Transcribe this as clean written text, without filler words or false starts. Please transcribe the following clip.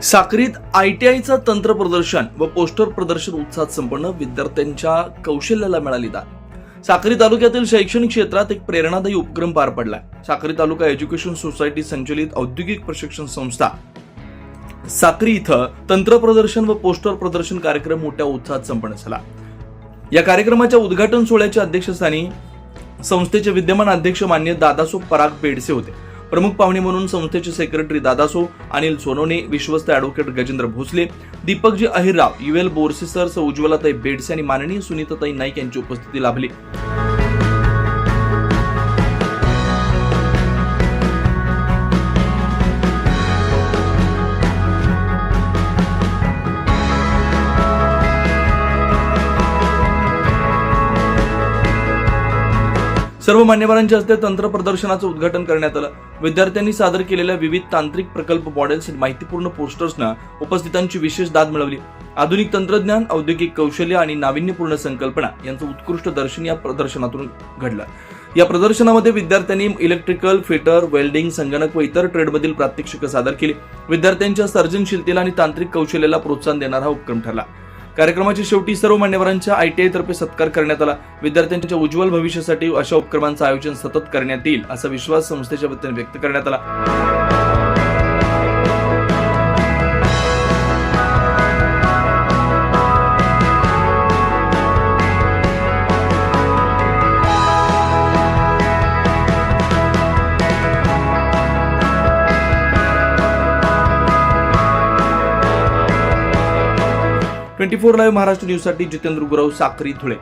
साक्रीत ITIचं तंत्र प्रदर्शन व पोस्टर प्रदर्शन उत्साहात संपन्न, विद्यार्थ्यांच्या कौशल्याला मिळाली दाद। साक्री तालुक्यातील शैक्षणिक क्षेत्रात एक प्रेरणादायी उपक्रम पार पडला। साक्री तालुका एज्युकेशन सोसायटी संचलित औद्योगिक प्रशिक्षण संस्था साक्री इथं तंत्र प्रदर्शन व पोस्टर प्रदर्शन कार्यक्रम मोठ्या उत्साहात संपन्न झाला। या कार्यक्रमाच्या उद्घाटन सोहळ्याच्या अध्यक्षस्थानी संस्थेचे विद्यमान अध्यक्ष मान्य दादासो पराग बेडसे होते। प्रमुख पाहुणे म्हणून संस्थेचे सेक्रेटरी दादासो, अनिल सोनोने, विश्वस्त ॲडव्होकेट गजेंद्र भोसले, दीपकजी अहिरराव, UL बोरसे सर, उज्ज्वलाताई बेडसे आणि माननीय सुनीताताई नाईक यांची उपस्थिती लाभली। सर्व मान्यवरांच्या हस्ते तंत्र प्रदर्शनाचं उद्घाटन करण्यात आलं। विद्यार्थ्यांनी सादर केलेल्या विविध तांत्रिक प्रकल्प मॉडेल्स आणि माहितीपूर्ण पोस्टर्सना उपस्थितांची विशेष दाद मिळवली। आधुनिक तंत्रज्ञान, औद्योगिक कौशल्य आणि नाविन्यपूर्ण संकल्पना यांचं उत्कृष्ट दर्शन या प्रदर्शनातून घडलं। या प्रदर्शनामध्ये विद्यार्थ्यांनी इलेक्ट्रिकल, फिटर, वेल्डिंग, संगणक व इतर ट्रेडमधील प्रात्यक्षिकं सादर केली। विद्यार्थ्यांच्या सर्जनशीलतेला आणि तांत्रिक कौशल्याला प्रोत्साहन देणारा हा उपक्रम ठरला। कार्यक्रमाच्या शेवटी सर्व मान्यवरांच्या ITI तर्फे सत्कार करण्यात आला। विद्यार्थ्यांच्या उज्ज्वल भविष्यासाठी अशा उपक्रमांचं आयोजन सतत करण्यात येईल असा विश्वास संस्थेच्या वतीने व्यक्त करण्यात आला। ट्वेंटी फोर लाईव्ह महाराष्ट्र न्यूजसाठी जितेंद्र गुरव, साक्री, धुळे।